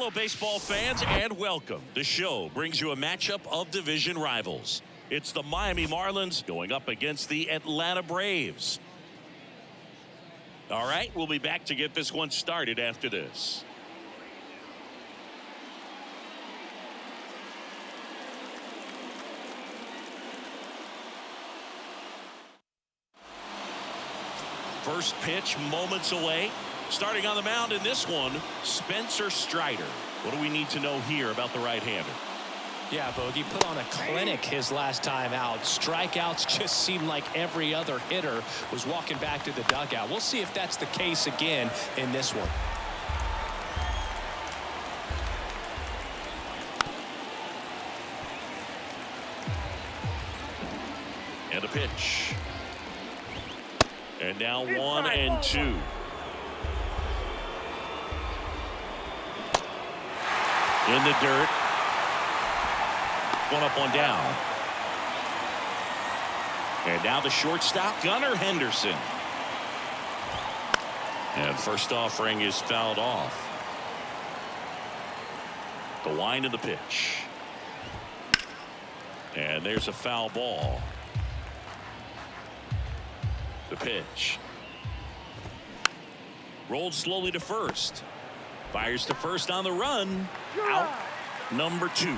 Hello, baseball fans, and welcome. The show brings you a matchup of division rivals. It's the Miami Marlins going up against the Atlanta Braves. All right, we'll be back to get this one started after this. First pitch moments away. Starting on the mound in this one, Spencer Strider. What do we need to know here about the right-hander? Yeah, Bogey put on a clinic his last time out. Strikeouts just seemed like every other hitter was walking back to the dugout. We'll see if that's the case again in this one. And a pitch. And now 1-2. In the dirt. One up, one down. And now the shortstop, Gunnar Henderson. And first offering is fouled off. The wind of the pitch. And there's a foul ball. The pitch. Rolled slowly to first. Fires to first on the run. Out number 2.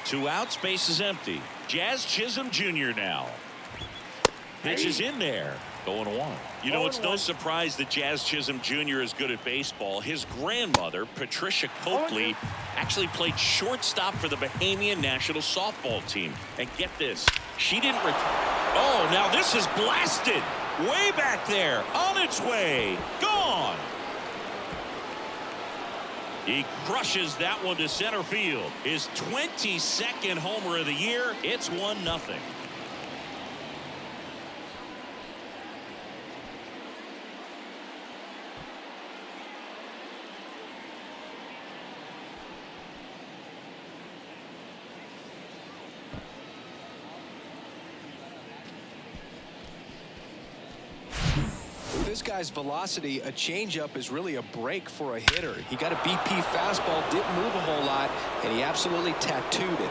2 outs, base is empty. Jazz Chisholm Jr. now. Pitch is in there. 0-1. You know, it's no surprise that Jazz Chisholm Jr. is good at baseball. His grandmother, Patricia Coakley, actually played shortstop for the Bahamian national softball team. And get this, she didn't oh, now this is blasted. Way back there, on its way, gone. He crushes that one to center field. His 22nd homer of the year. It's 1-0. This guy's velocity, a changeup is really a break for a hitter. He got a BP fastball, didn't move a whole lot, and he absolutely tattooed it.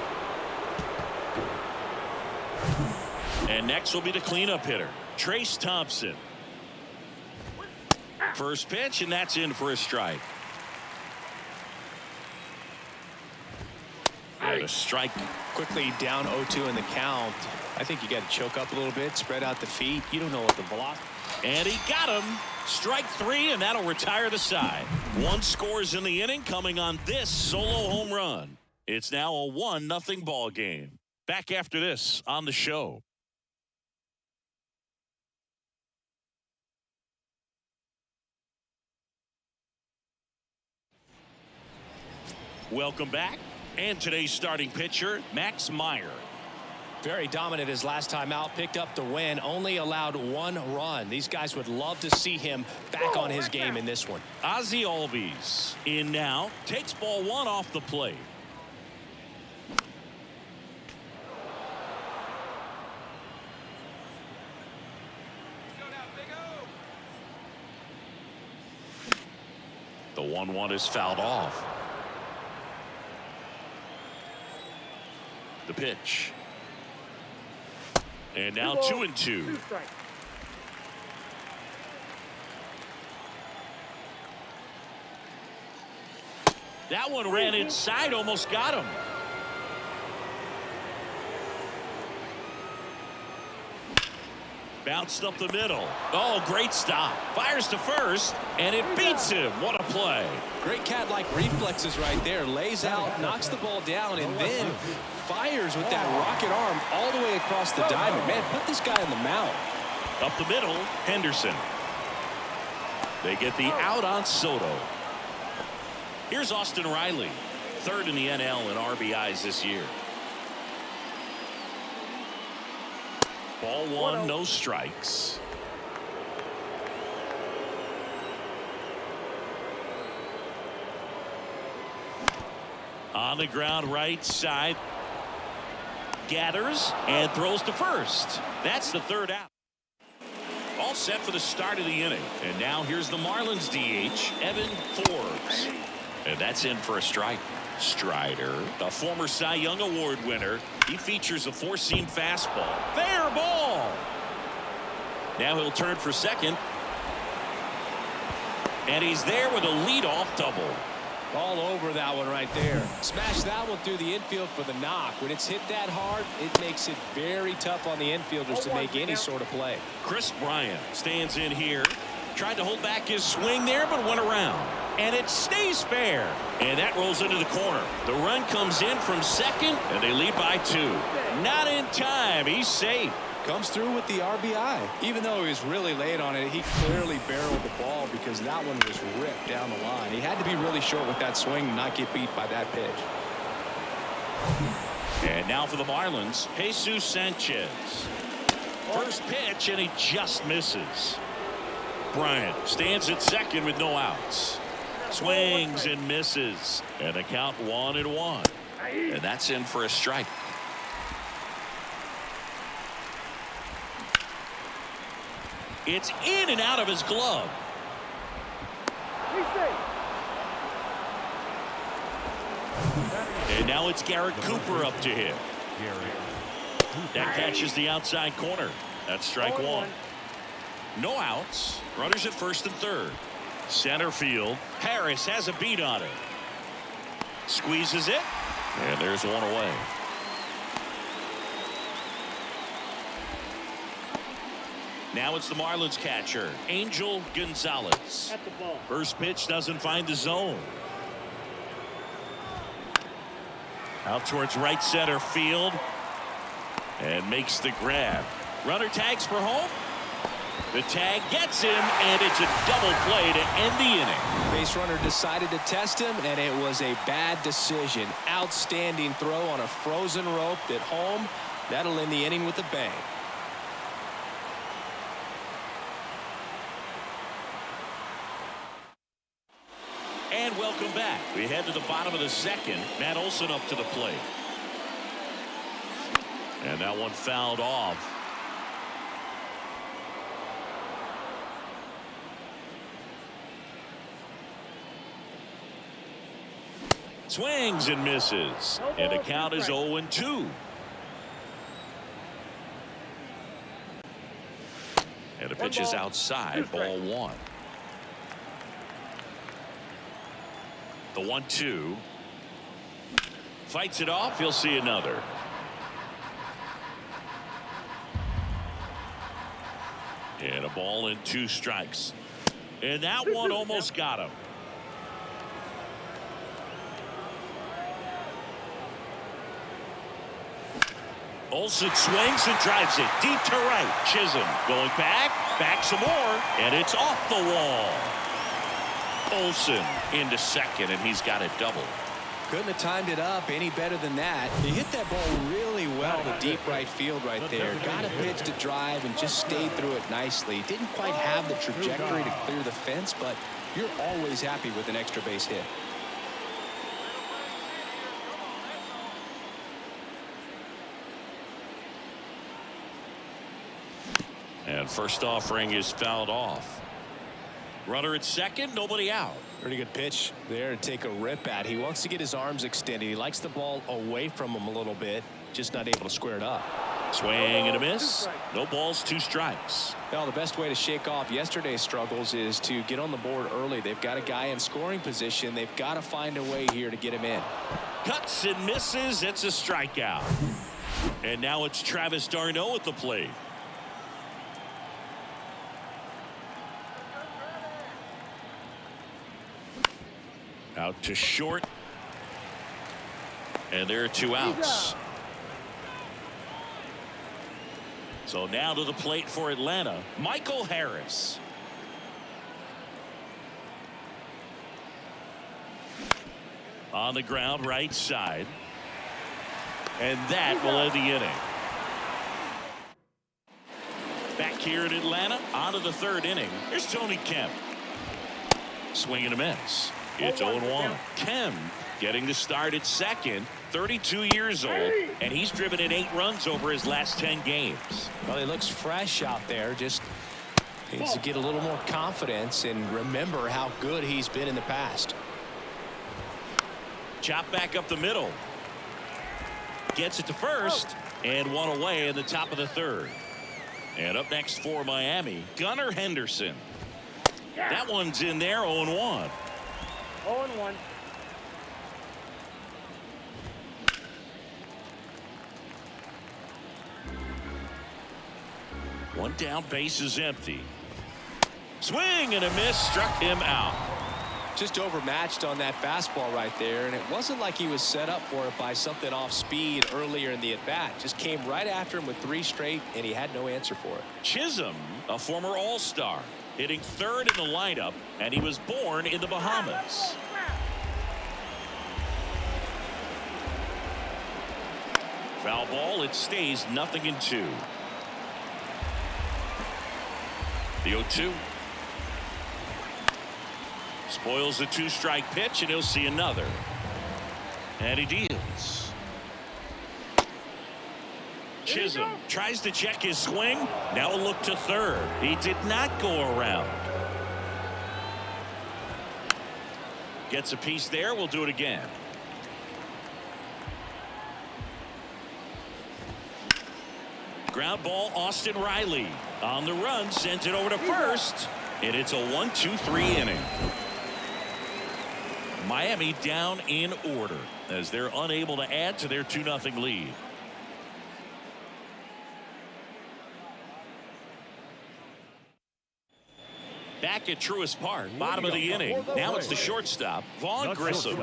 And next will be the cleanup hitter, Trace Thompson. First pitch, and that's in for a strike. And a strike. Quickly down 0-2 in the count. I think you got to choke up a little bit, spread out the feet. You don't know what the velocity. And he got him. Strike 3, and that'll retire the side. 1 scores in the inning, coming on this solo home run. It's now a 1-0 ball game. Back after this on the show. Welcome back. And today's starting pitcher, Max Meyer. Very dominant his last time out, picked up the win, only allowed 1 run. These guys would love to see him back on his game in this one. Ozzie Albies in now, takes ball 1 off the plate. The 1-1 is fouled off. The pitch. And now 2-2. That one ran inside, almost got him. Bounced up the middle. Oh, great stop. Fires to first, and it beats him. What a play. Great cat-like reflexes right there. Lays out, knocks the ball down, and then fires with that rocket arm all the way across the diamond. Man, put this guy on the mound. Up the middle, Henderson. They get the out on Soto. Here's Austin Riley, 3rd in the NL in RBIs this year. Ball 1, no strikes. On the ground, right side. Gathers and throws to first. That's the 3rd out. All set for the start of the inning. And now here's the Marlins DH, Evan Forbes. And that's in for a strike. Strider, a former Cy Young Award winner. He features a four-seam fastball. Fair ball. Now he'll turn for second. And he's there with a leadoff double. All over that one right there. Smash that one through the infield for the knock. When it's hit that hard, it makes it very tough on the infielders to make any sort of play. Kris Bryant stands in here. Tried to hold back his swing there, but went around. And it stays fair. And that rolls into the corner. The run comes in from second, and they lead by 2. Not in time. He's safe. Comes through with the RBI. Even though he was really late on it, he clearly barreled the ball because that one was ripped down the line. He had to be really short with that swing and not get beat by that pitch. And now for the Marlins, Jesus Sanchez. First pitch, and he just misses. Bryant stands at second with no outs. Swings and misses. And a count 1-1. And that's in for a strike. It's in and out of his glove. And now it's Garrett Cooper up to hit. That catches the outside corner. That's strike 1. No outs. Runners at first and third. Center field. Harris has a beat on it. Squeezes it. And there's one away. Now it's the Marlins catcher, Angel Gonzalez. First pitch doesn't find the zone. Out towards right center field. And makes the grab. Runner tags for home. The tag gets him, and it's a double play to end the inning. Base runner decided to test him, and it was a bad decision. Outstanding throw on a frozen rope at home. That'll end the inning with a bang. And welcome back. We head to the bottom of the second. Matt Olson up to the plate. And that one fouled off. Swings and misses. And the count is 0-2. And the pitch is outside. Ball 1. The 1-2. Fights it off. He'll see another. And a ball and 2 strikes. And that one almost got him. Olson swings and drives it deep to right. Chisholm going back some more, and it's off the wall. Olson into second, and he's got a double. Couldn't have timed it up any better than that. He hit that ball really well to deep right field right there. Got a pitch to drive and just stayed through it nicely. Didn't quite have the trajectory to clear the fence, but you're always happy with an extra base hit. And first offering is fouled off. Runner at second, nobody out. Pretty good pitch there to take a rip at. He wants to get his arms extended. He likes the ball away from him a little bit, just not able to square it up. Swing and a miss. No balls, 2 strikes. Well, the best way to shake off yesterday's struggles is to get on the board early. They've got a guy in scoring position. They've got to find a way here to get him in. Cuts and misses. It's a strikeout. And now it's Travis d'Arnaud at the plate. Out to short. And there are 2 outs. So now to the plate for Atlanta, Michael Harris. On the ground, right side. And that will end the inning. Back here in Atlanta, on to the 3rd inning. Here's Tony Kemp. Swing and a miss. It's 0-1. Kemp getting the start at second, 32 years old, and he's driven in 8 runs over his last 10 games. Well, he looks fresh out there. Just needs to get a little more confidence and remember how good he's been in the past. Chop back up the middle. Gets it to first. And one away in the top of the third. And up next for Miami, Gunnar Henderson. That one's in there, 0-1. 0-1. One down, base is empty. Swing and a miss, struck him out. Just overmatched on that fastball right there, and it wasn't like he was set up for it by something off speed earlier in the at-bat. Just came right after him with 3 straight, and he had no answer for it. Chisholm, a former All-Star, hitting third in the lineup, and he was born in the Bahamas. Foul ball, it stays 0-2. The 0-2. Spoils the 2-strike pitch, and he'll see another. And he deals. Chisholm tries to check his swing. Now a look to third. He did not go around. Gets a piece there. We'll do it again. Ground ball, Austin Riley. On the run, sends it over to first. And it's a 1-2-3 inning. Miami down in order as they're unable to add to their 2-0 lead. Back at Truist Park, bottom of the inning. Now it's the shortstop, Vaughn Grissom.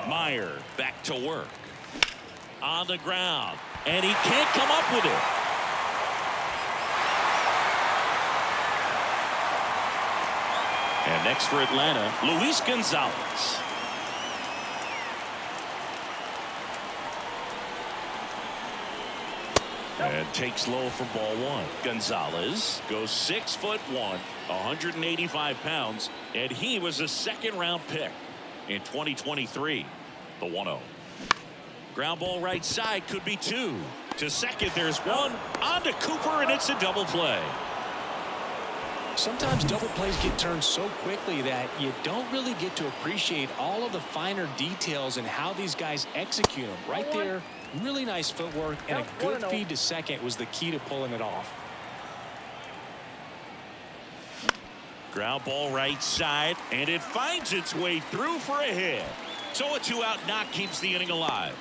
Meyer back to work. On the ground. And he can't come up with it. And next for Atlanta, Luis Gonzalez. And takes low for ball 1. Gonzalez goes 6'1", 185 pounds, and he was a second-round pick in 2023. The 1-0. Ground ball right side, could be 2. To second, there's 1. On to Cooper, and it's a double play. Sometimes double plays get turned so quickly that you don't really get to appreciate all of the finer details and how these guys execute them. Right there, really nice footwork, and a good feed to second was the key to pulling it off. Ground ball right side, and it finds its way through for a hit. So a 2-out knock keeps the inning alive.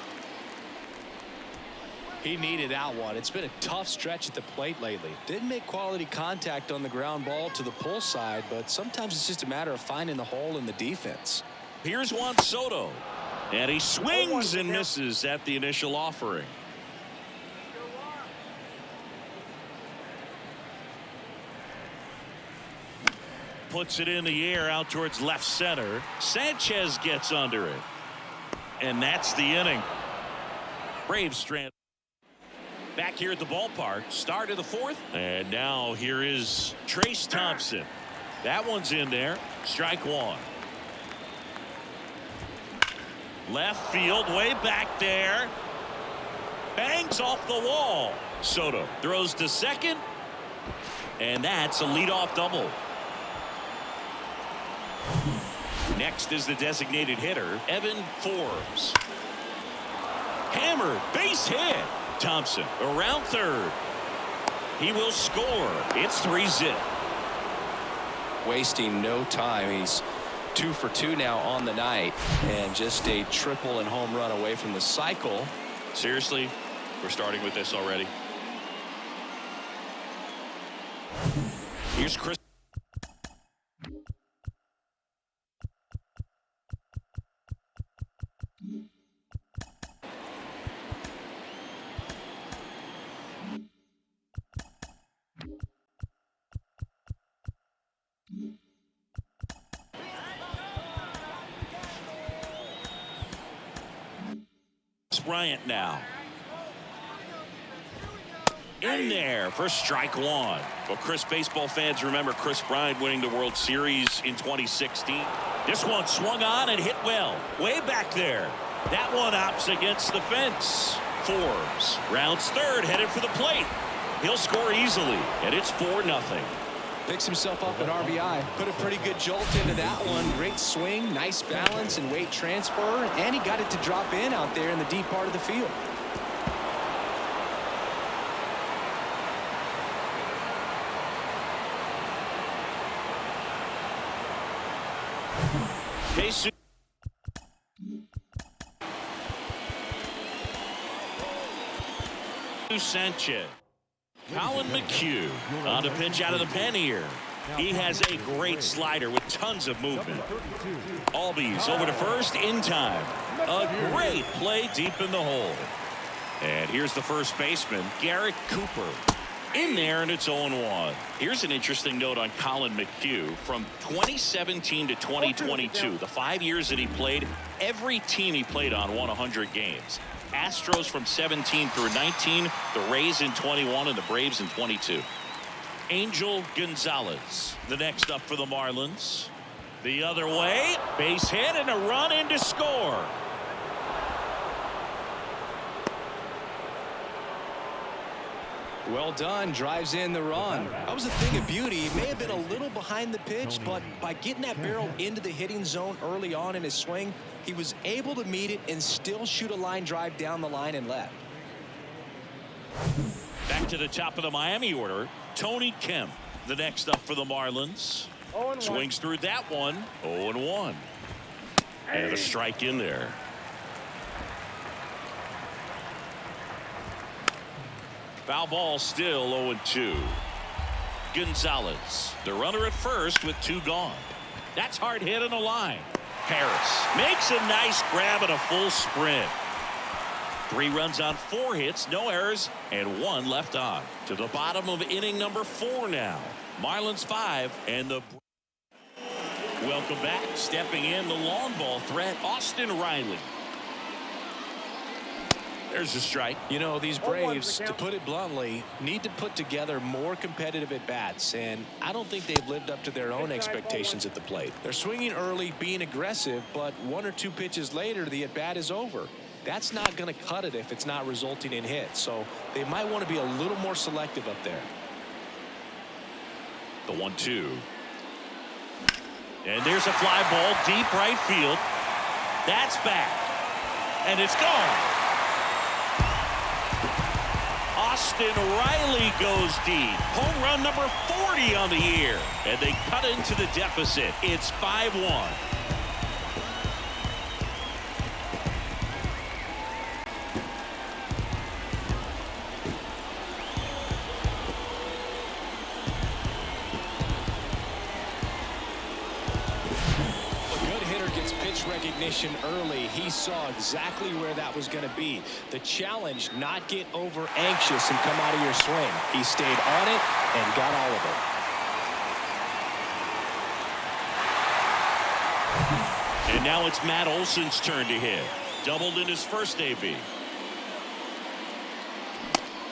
He needed that one. It's been a tough stretch at the plate lately. Didn't make quality contact on the ground ball to the pull side, but sometimes it's just a matter of finding the hole in the defense. Here's Juan Soto, and he swings and misses at the initial offering. Puts it in the air out towards left center. Sanchez gets under it, and that's the inning. Braves strand. Back here at the ballpark, start of the 4th, and now here is Trace Thompson. That one's in there. Strike 1. Left field, way back there. Bangs off the wall. Soto throws to second, and that's a leadoff double. Next is the designated hitter, Evan Forbes. Hammered, base hit. Thompson around third. He will score. It's 3-0. Wasting no time. He's 2 for 2 now on the night, and just a triple and home run away from the cycle. Seriously, we're starting with this already. Here's Kris. Bryant now. In there for strike 1. Well, Chris, baseball fans remember Kris Bryant winning the World Series in 2016. This one swung on and hit well. Way back there. That one opts against the fence. Forbes rounds third, headed for the plate. He'll score easily, and it's 4-0. Picks himself up an RBI. Put a pretty good jolt into that one. Great swing, nice balance and weight transfer. And he got it to drop in out there in the deep part of the field. Sanchez. Colin McHugh on the pitch out of the pen here. He has a great slider with tons of movement. Albies over to first in time. A great play deep in the hole. And here's the first baseman, Garrett Cooper. In there, and it's 0-1. Here's an interesting note on Colin McHugh. From 2017 to 2022, the 5 years that he played, every team he played on won 100 games. Astros from 17 through 19, the Rays in 21, and the Braves in 22. Angel Gonzalez, the next up for the Marlins. The other way, base hit and a run in to score. Well done, drives in the run. That was a thing of beauty. He may have been a little behind the pitch, but by getting that barrel into the hitting zone early on in his swing, he was able to meet it and still shoot a line drive down the line and left. Back to the top of the Miami order, Tony Kemp, the next up for the Marlins. Swings through that one, 0-1. And a strike in there. Foul ball, still 0-2. Gonzalez, the runner at first with 2 gone. That's hard hit on the line. Harris makes a nice grab and a full sprint. 3 runs on 4 hits, no errors, and 1 left on. To the bottom of inning number 4 now. Marlins 5 and the... Welcome back. Stepping in, the long ball threat, Austin Riley. There's a strike. You know, these Braves, to put it bluntly, need to put together more competitive at-bats, and I don't think they've lived up to their own expectations at the plate. They're swinging early, being aggressive, but 1 or 2 pitches later, the at-bat is over. That's not going to cut it if it's not resulting in hits, so they might want to be a little more selective up there. The 1-2. And there's a fly ball deep right field. That's back. And it's gone. Austin Riley goes deep. Home run number 40 on the year. And they cut into the deficit. It's 5-1. Recognition early. He saw exactly where that was going to be. The challenge, not get over anxious and come out of your swing. He stayed on it and got all of it. And now it's Matt Olson's turn to hit. Doubled in his first AB.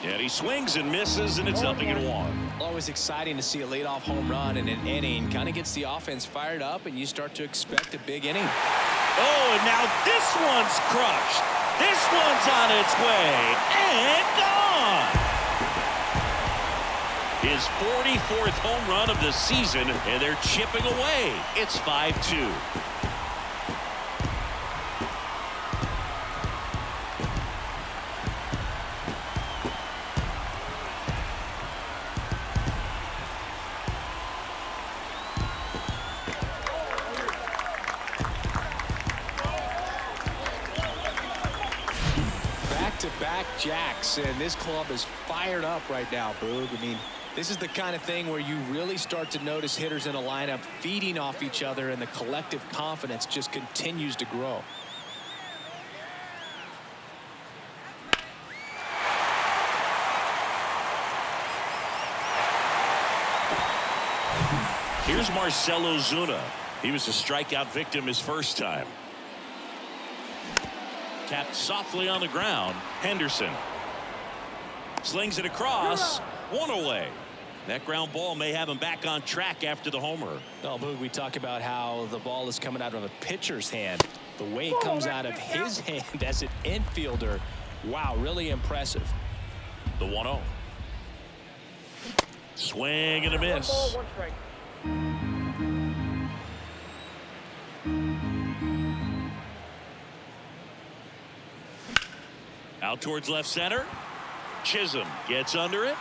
And he swings and misses, and it's 0-1. Always exciting to see a leadoff home run in an inning. Kind of gets the offense fired up, and you start to expect a big inning. Oh, and now this one's crushed. This one's on its way and gone. His 44th home run of the season, and they're chipping away. It's 5-2. Back-to-back jacks, and this club is fired up right now, Boog. I mean, this is the kind of thing where you really start to notice hitters in a lineup feeding off each other, and the collective confidence just continues to grow. Here's Marcell Ozuna. He was a strikeout victim his first time. Tapped softly on the ground. Henderson slings it across. 1 away. That ground ball may have him back on track after the homer. Oh, Boog, we talk about how the ball is coming out of a pitcher's hand. The way it comes out of his hand as an infielder, wow, really impressive. The 1-0. Swing and a miss. 1 ball, 1 strike. Out towards left center. Chisholm gets under it.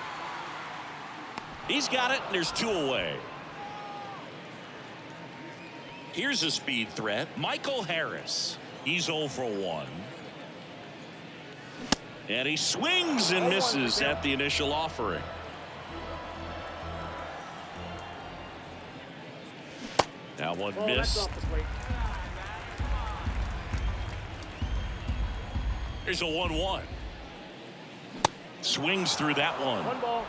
He's got it, and there's 2 away. Here's a speed threat. Michael Harris. He's 0 for 1. And he swings and misses at the initial offering. Now one missed. Here's a 1-1. Swings through that one. 1 ball,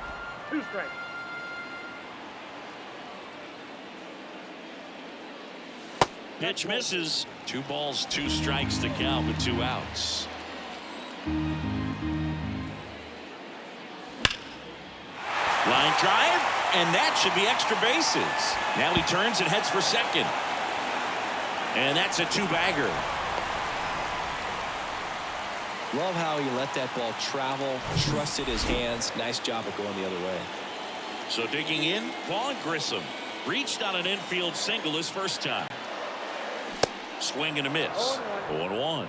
2 strikes. Pitch misses. 2 balls, 2 strikes to count with 2 outs. Line drive, and that should be extra bases. Now he turns and heads for second. And that's a 2-bagger. Love how he let that ball travel, trusted his hands. Nice job of going the other way. So digging in, Vaughn Grissom reached on an infield single his first time. Swing and a miss. 0-1.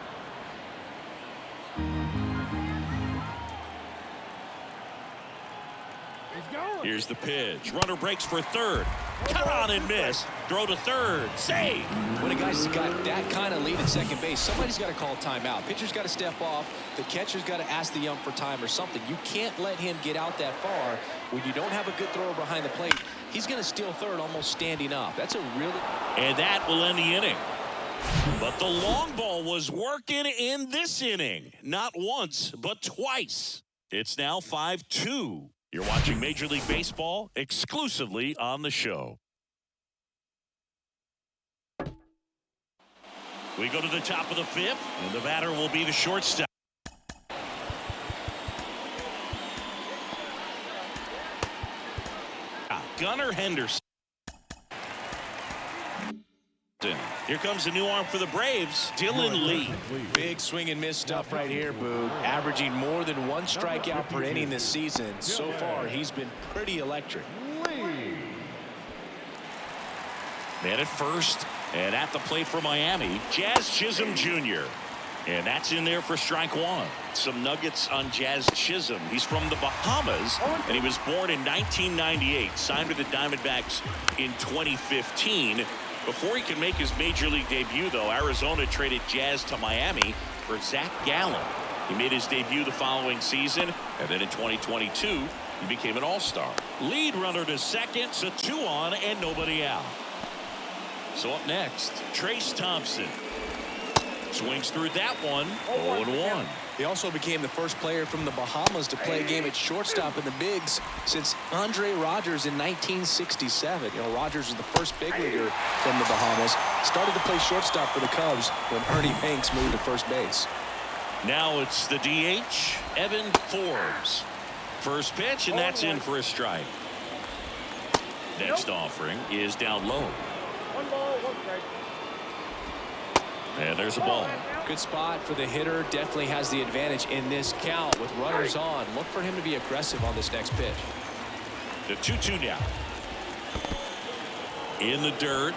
Here's the pitch. Runner breaks for third. Cut on and miss. Throw to third. Save. When a guy's got that kind of lead at second base, somebody's got to call timeout. Pitcher's got to step off. The catcher's got to ask the ump for time or something. You can't let him get out that far. When you don't have a good thrower behind the plate, he's going to steal third almost standing up. That's a really... And that will end the inning. But the long ball was working in this inning. Not once, but twice. It's now 5-2. You're watching Major League Baseball exclusively on the show. We go to the top of the 5th, and the batter will be the shortstop. Gunnar Henderson. Here comes a new arm for the Braves, Dylan Lee. Big swing and miss stuff right here, Boog. Averaging more than 1 strikeout per inning this season. So far, he's been pretty electric. Man at first, and at the plate for Miami, Jazz Chisholm Jr. And that's in there for strike 1. Some nuggets on Jazz Chisholm. He's from the Bahamas, and he was born in 1998. Signed with the Diamondbacks in 2015. Before he could make his major league debut, though, Arizona traded Jazz to Miami for Zach Gallen. He made his debut the following season, and then in 2022, he became an all-star. Lead runner to second, so 2 on and nobody out. So up next, Trace Thompson. Swings through that one, 0-1. He also became the first player from the Bahamas to play a game at shortstop in the bigs since Andre Rogers in 1967. You know, Rogers was the first big leaguer from the Bahamas. Started to play shortstop for the Cubs when Ernie Banks moved to first base. Now it's the DH, Evan Forbes. First pitch, and that's in for a strike. Next offering is down low. 1 ball, 1 strike. And there's a ball. Good spot for the hitter. Definitely has the advantage in this count with runners on. Look for him to be aggressive on this next pitch. The 2-2 now. In the dirt.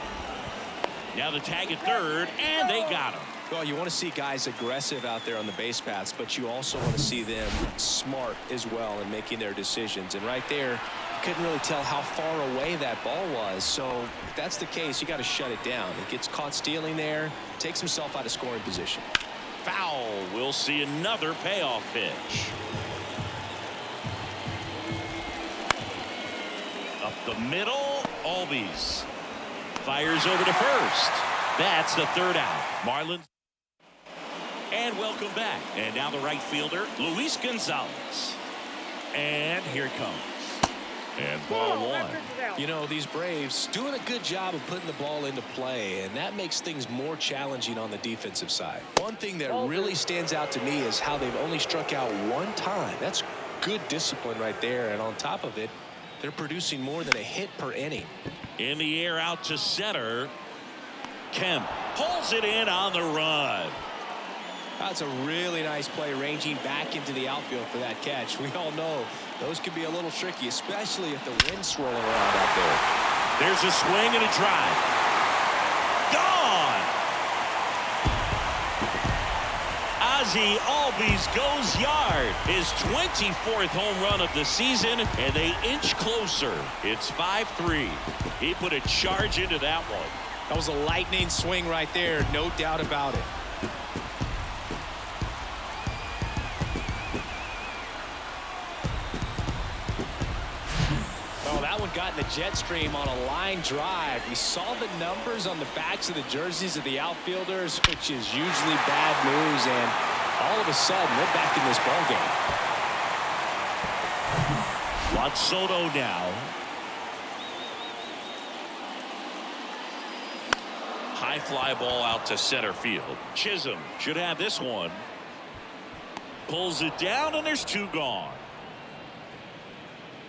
Now the tag at third, and they got him. Well, you want to see guys aggressive out there on the base paths, but you also want to see them smart as well in making their decisions. And right there, couldn't really tell how far away that ball was. So if that's the case, you got to shut it down. He gets caught stealing there, takes himself out of scoring position. Foul. We'll see another payoff pitch. Up the middle, Albies fires over to first. That's the 3rd out. Marlins. And welcome back. And now the right fielder, Luis Gonzalez. And here it comes. And ball 1. You know, these Braves doing a good job of putting the ball into play, and that makes things more challenging on the defensive side. One thing that really stands out to me is how they've only struck out 1 time. That's good discipline right there, and on top of it, they're producing more than a hit per inning. In the air out to center. Kemp pulls it in on the run. That's a really nice play, ranging back into the outfield for that catch. We all know those could be a little tricky, especially if the wind's swirling around out there. There's a swing and a drive. Gone! Ozzie Albies goes yard. His 24th home run of the season, and they inch closer. It's 5-3. He put a charge into that one. That was a lightning swing right there, no doubt about it. Oh, that one got in the jet stream on a line drive. We saw the numbers on the backs of the jerseys of the outfielders, which is usually bad news, and all of a sudden we're back in this ball game. Juan Soto now. High fly ball out to center field. Chisholm should have this one. Pulls it down, and there's two gone.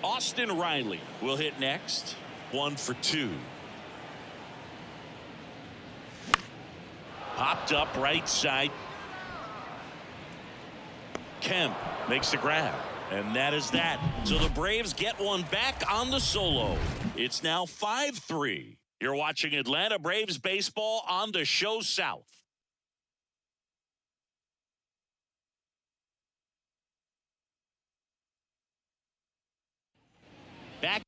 Austin Riley will hit next. 1 for 2. Popped up right side. Kemp makes the grab, and that is that. So the Braves get one back on the solo. It's now 5-3. You're watching Atlanta Braves baseball on the Show South. Back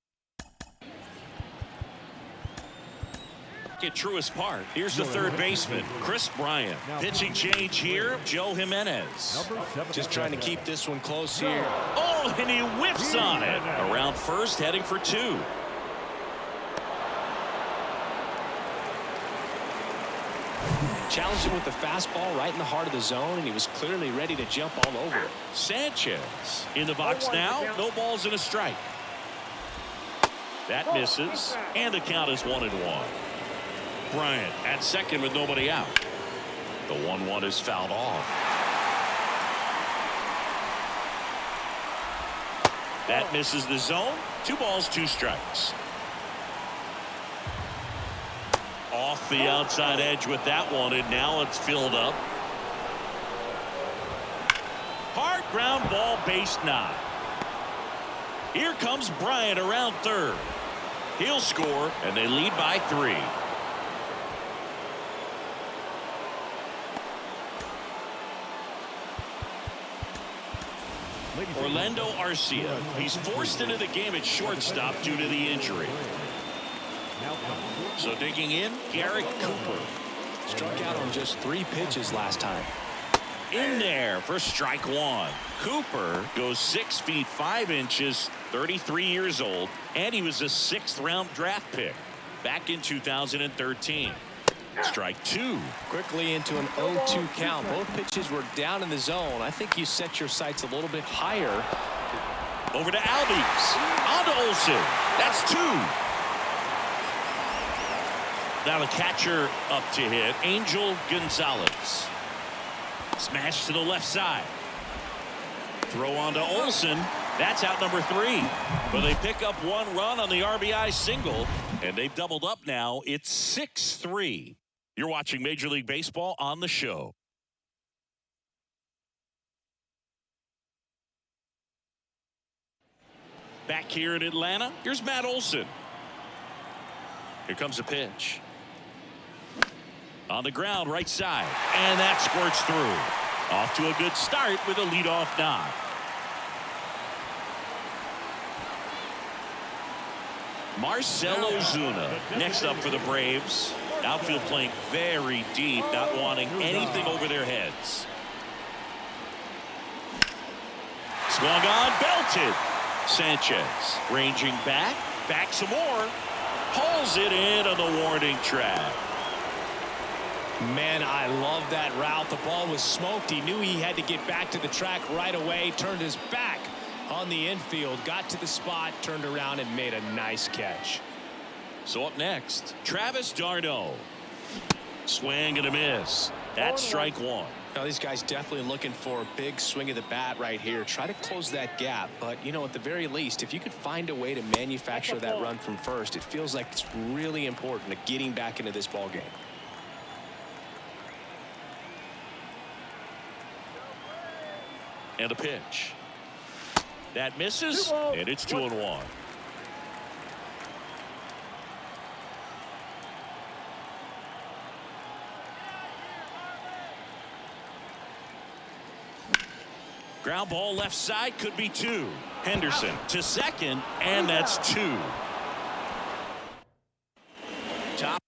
at Truist Park. Here's the third baseman, Kris Bryant. Pitching change here, Joe Jimenez. Just trying to keep this one close here. Oh, and he whiffs on it. Around first, heading for 2. Challenged him with the fastball right in the heart of the zone, and he was clearly ready to jump all over it. Sanchez in the box now. No balls and a strike. That misses, and the count is 1-1. Bryant at second with nobody out. The 1-1 is fouled off. That misses the zone. 2 balls, 2 strikes. Off the outside edge with that one, and now it's filled up. Hard ground ball, base knock. Here comes Bryant around third. He'll score, and they lead by 3. Orlando Arcia. He's forced into the game at shortstop due to the injury. So digging in, Garrett Cooper. Struck out on just 3 pitches last time. In there for strike 1. Cooper goes 6 feet 5 inches, 33 years old, and he was a 6th round draft pick back in 2013. Strike 2. Quickly into an 0-2 count. Both pitches were down in the zone. I think you set your sights a little bit higher. Over to Albies. On to Olson. That's 2. Now the catcher up to hit, Angel Gonzalez. Smash to the left side. Throw on to Olson. That's out number 3. But they pick up 1 run on the RBI single, and they've doubled up now. It's 6-3. You're watching Major League Baseball on the Show. Back here in Atlanta, here's Matt Olson. Here comes a pitch. On the ground, right side. And that squirts through. Off to a good start with a leadoff knock. Marcell Ozuna next up for the Braves. Outfield playing very deep, not wanting anything over their heads. Swung on, belted. Sanchez ranging back some more. Pulls it in on the warning track. Man, I love that route. The ball was smoked. He knew he had to get back to the track right away. Turned his back on the infield. Got to the spot, turned around, and made a nice catch. So up next, Travis d'Arnaud. Swing and a miss. That's strike 1. Now, these guys definitely looking for a big swing of the bat right here. Try to close that gap. But, you know, at the very least, if you could find a way to manufacture that run from first, it feels like it's really important to getting back into this ball game. And a pitch. That misses, and it's 2-1. Ground ball left side, could be 2. Henderson to second, and that's 2. Top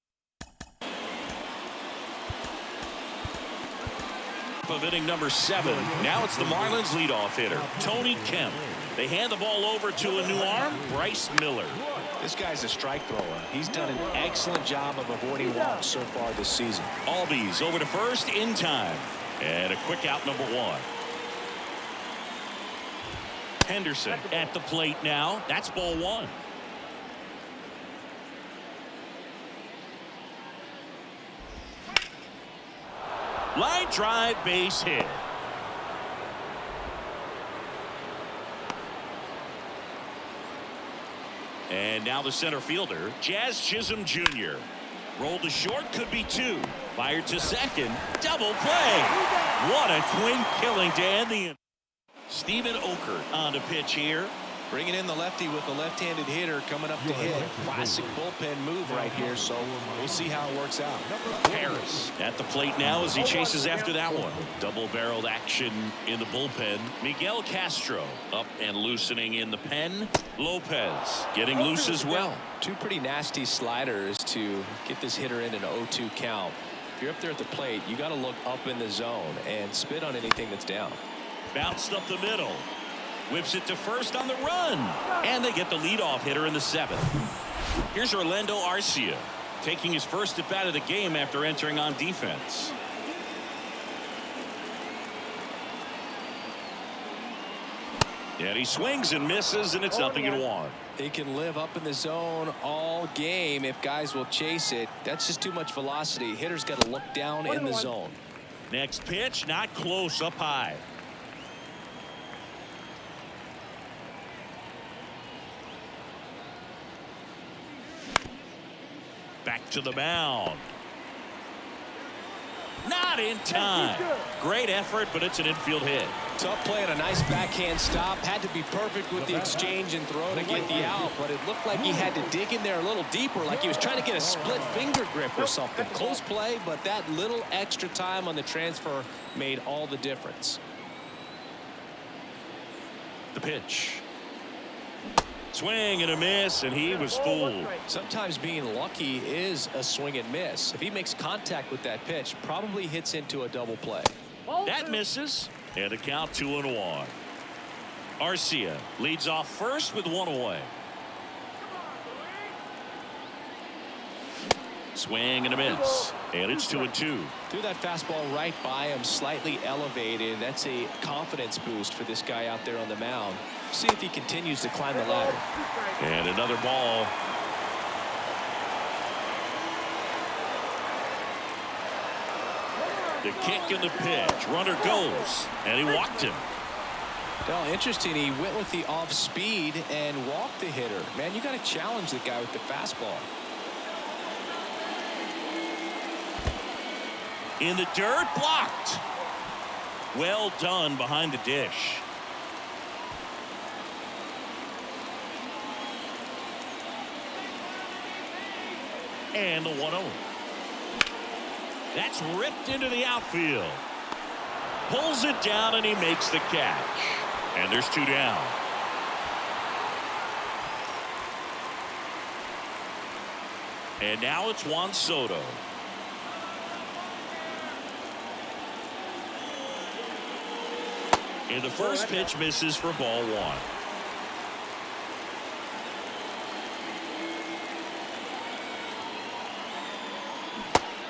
of inning number 7. Now it's the Marlins leadoff hitter, Tony Kemp. They hand the ball over to a new arm, Bryce Miller. This guy's a strike thrower. He's done an excellent job of avoiding walks so far this season. Albies over to first in time. And a quick out, number 1. Henderson at the plate now. That's ball 1. Line drive, base hit. And now the center fielder, Chisholm Jr. Rolled to short, could be 2. Fired to second, double play. What a twin killing to end the inning. Steven Okert on the pitch here. Bringing in the lefty with a left-handed hitter coming up to hit. Classic bullpen move right here, so we'll see how it works out. Harris at the plate now as he chases after that one. Double-barreled action in the bullpen. Miguel Castro up and loosening in the pen. Lopez getting loose as well. 2 pretty nasty sliders to get this hitter in an 0-2 count. If you're up there at the plate, you got to look up in the zone and spit on anything that's down. Bounced up the middle. Whips it to first on the run. And they get the leadoff hitter in the 7th. Here's Orlando Arcia taking his first at bat of the game after entering on defense. And he swings and misses, and it's 0-1. They can live up in the zone all game if guys will chase it. That's just too much velocity. Hitters got to look down in the zone. Next pitch, not close, up high. Back to the mound. Not in time. Great effort, but it's an infield hit. Tough play and a nice backhand stop. Had to be perfect with the exchange and throw to get the out, but it looked like he had to dig in there a little deeper, like he was trying to get a split finger grip or something. Close play, but that little extra time on the transfer made all the difference. The pitch. Swing and a miss, and he was fooled. Sometimes being lucky is a swing and miss. If he makes contact with that pitch, probably hits into a double play. That misses, and a count 2-1. Arcia leads off first with 1 away. Swing and a miss, and it's 2-2. Threw that fastball right by him, slightly elevated. That's a confidence boost for this guy out there on the mound. See if he continues to climb the ladder. And another ball. The kick and the pitch. Runner goes, and he walked him. Well, interesting. He went with the off speed and walked the hitter. Man, you got to challenge the guy with the fastball. In the dirt, blocked. Well done behind the dish. And the 1-0. That's ripped into the outfield. Pulls it down, and he makes the catch. And there's 2 down. And now it's Juan Soto. And the first pitch misses for ball 1.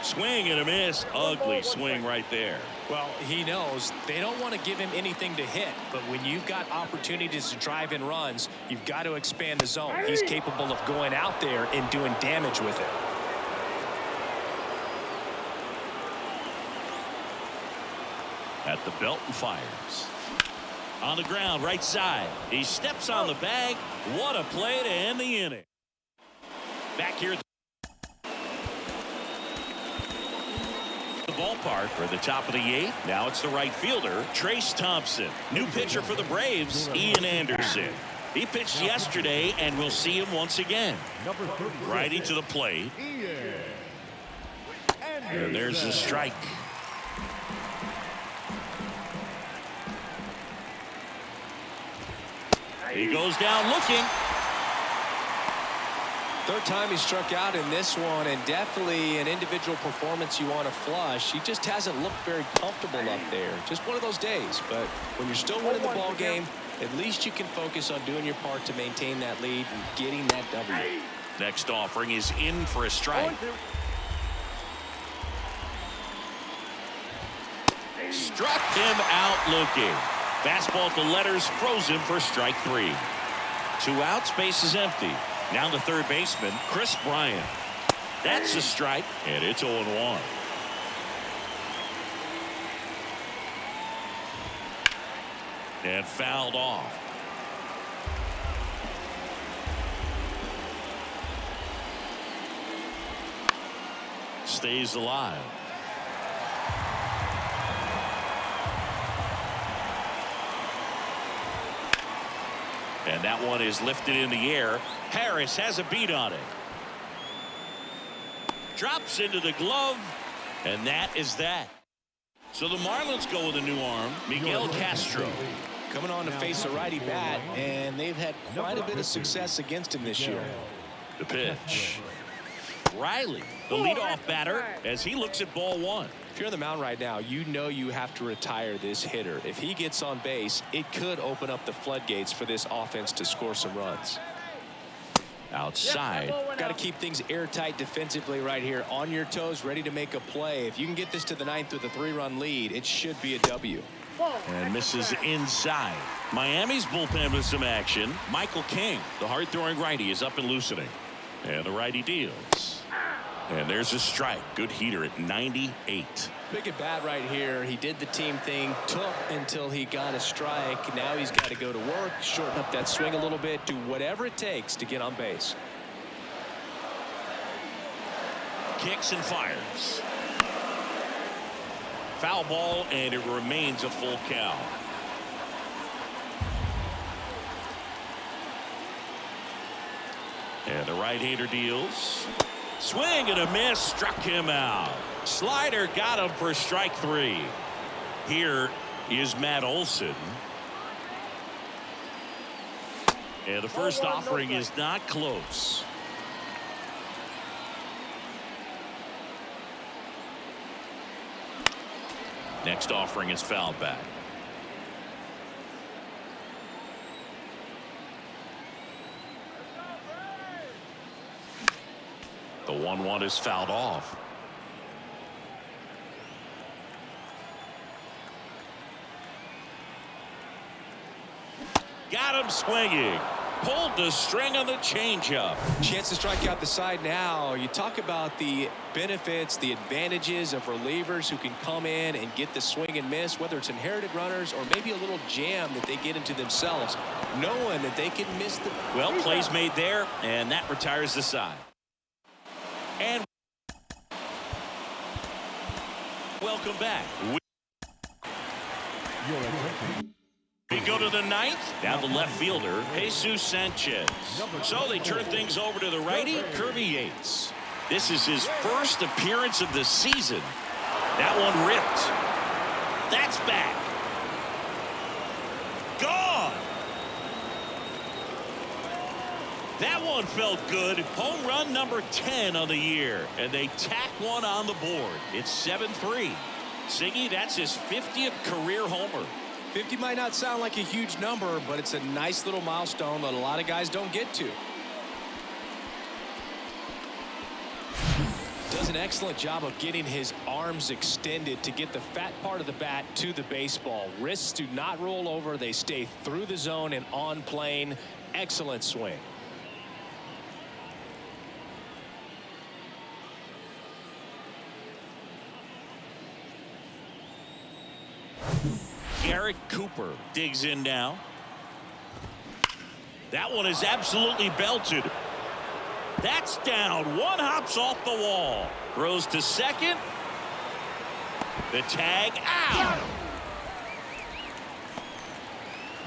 Swing and a miss. Ugly swing right there. Well, he knows they don't want to give him anything to hit, but when you've got opportunities to drive in runs, you've got to expand the zone. He's capable of going out there and doing damage with it. At the belt and fires. On the ground, right side. He steps on the bag. What a play to end the inning. Back here at the ballpark. ballpark for the top of the 8th. Now it's the right fielder, Trace Thompson. New pitcher for the Braves, Ian Anderson. He pitched yesterday, and we'll see him once again. Righty to the plate. And there's the strike. He goes down looking. Third time he struck out in this one, and definitely an individual performance you want to flush. He just hasn't looked very comfortable up there. Just one of those days. But when you're still winning the ball game, at least you can focus on doing your part to maintain that lead and getting that W. Next offering is in for a strike. Struck him out looking. Fastball at the letters, frozen for strike 3. 2 outs, base is empty. Now the third baseman, Kris Bryant. That's a strike, and it's 0-1. And fouled off. Stays alive. And that one is lifted in the air. Harris has a beat on it. Drops into the glove. And that is that. So the Marlins go with a new arm, Miguel Castro. Coming on to face a righty bat, and they've had quite a bit of success against him this year. The pitch. Riley, the leadoff batter, as he looks at ball 1. If you're on the mound right now, you know you have to retire this hitter. If he gets on base, it could open up the floodgates for this offense to score some runs. Outside. Got to keep things airtight defensively right here, on your toes, ready to make a play. If you can get this to the 9th with a 3-run lead, it should be a W. And misses inside. Miami's bullpen with some action. Michael King, the hard-throwing righty, is up and loosening. And the righty deals. And there's a strike. Good heater at 98. Big at bat right here. He did the team thing, took until he got a strike. Now he's got to go to work, shorten up that swing a little bit, do whatever it takes to get on base. Kicks and fires. Foul ball, and it remains a full count. And the right-hander deals. Swing and a miss, struck him out. Slider got him for strike 3. Here is Matt Olson. And the first offering is not close. Next offering is fouled back. The 1-1 is fouled off. Got him swinging. Pulled the string on the changeup. Chance to strike out the side now. You talk about the benefits, the advantages of relievers who can come in and get the swing and miss, whether it's inherited runners or maybe a little jam that they get into themselves, knowing that they can miss the... Well, plays made there, and that retires the side. And welcome back. We go to the 9th. Down the left fielder, Jesus Sanchez. So they turn things over to the righty, Kirby Yates. This is his first appearance of the season. That one ripped. That's back. Gone. That one felt good. Home run number 10 on the year. And they tack one on the board. It's 7-3. Siggy, that's his 50th career homer. 50 might not sound like a huge number, but it's a nice little milestone that a lot of guys don't get to. Does an excellent job of getting his arms extended to get the fat part of the bat to the baseball. Wrists do not roll over. They stay through the zone and on plane. Excellent swing. Garrett Cooper digs in now. That one is absolutely belted. That's down. One hops off the wall. Throws to second. The tag out.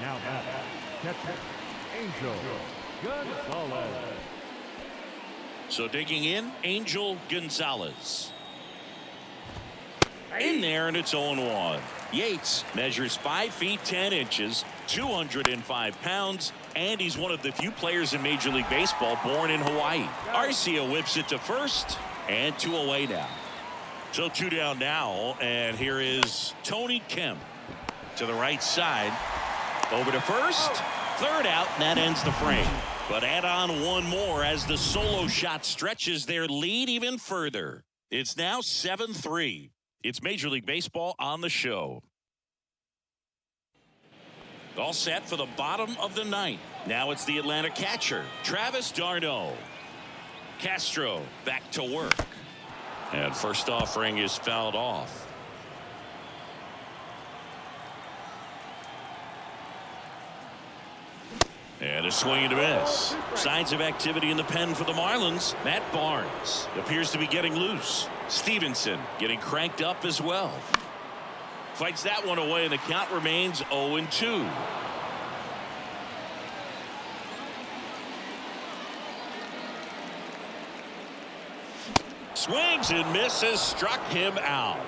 Now back, catcher, Angel Gonzalez. So digging in, Angel Gonzalez. In there, and it's 0-1. Yates measures 5 feet 10 inches, 205 pounds, and he's one of the few players in Major League Baseball born in Hawaii. Arcia whips it to first, and 2 away now. So 2 down now, and here is Tony Kemp to the right side. Over to first, third out, and that ends the frame. But add on one more as the solo shot stretches their lead even further. It's now 7-3. It's Major League Baseball on the show. All set for the bottom of the ninth. Now it's the Atlanta catcher, Travis d'Arnaud. Castro back to work. And first offering is fouled off. And a swing and a miss. Signs of activity in the pen for the Marlins. Matt Barnes appears to be getting loose. Stevenson getting cranked up as well. Fights that one away, and the count remains 0-2. Swings and misses, struck him out.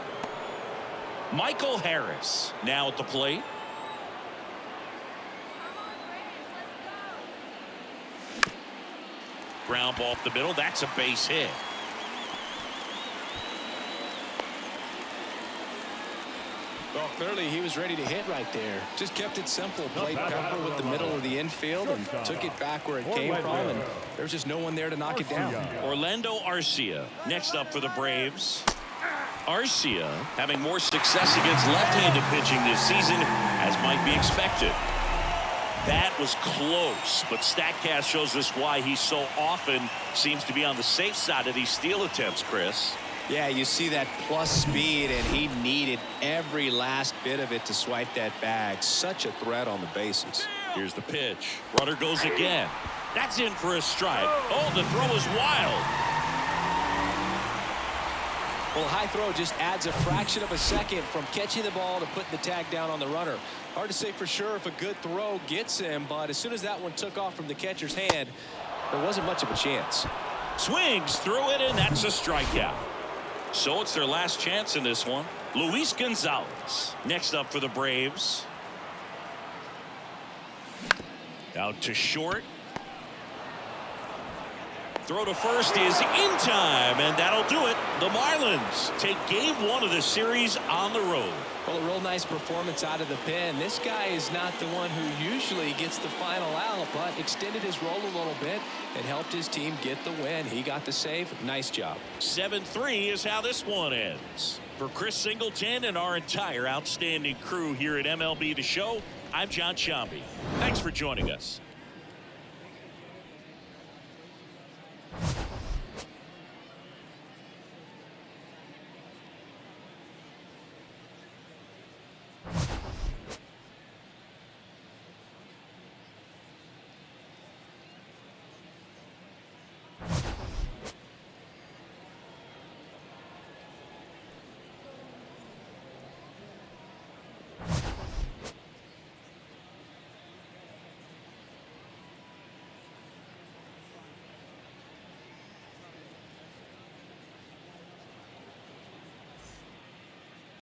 Michael Harris now at the plate. Ground ball up the middle. That's a base hit. Well, clearly he was ready to hit right there. Just kept it simple. Played Pepper with the middle of the infield and took it back where it came from. And there was just no one there to knock it down. Orlando Arcia next up for the Braves. Arcia having more success against left-handed pitching this season, as might be expected. That was close, but StatCast shows us why he so often seems to be on the safe side of these steal attempts, Chris. Yeah, you see that plus speed, and he needed every last bit of it to swipe that bag. Such a threat on the bases. Here's the pitch. Runner goes again. That's in for a strike. Oh, the throw is wild. Well, a high throw just adds a fraction of a second from catching the ball to putting the tag down on the runner. Hard to say for sure if a good throw gets him, but as soon as that one took off from the catcher's hand, there wasn't much of a chance. Swings through it, and that's a strikeout. So it's their last chance in this one. Luis Gonzalez next up for the Braves. Out to short. Throw to first is in time, and that'll do it. The Marlins take game 1 of the series on the road. Well, a real nice performance out of the pen. This guy is not the one who usually gets the final out, but extended his role a little bit and helped his team get the win. He got the save. Nice job. 7-3 is how this one ends. For Chris Singleton and our entire outstanding crew here at MLB The Show, I'm John Shambi. Thanks for joining us.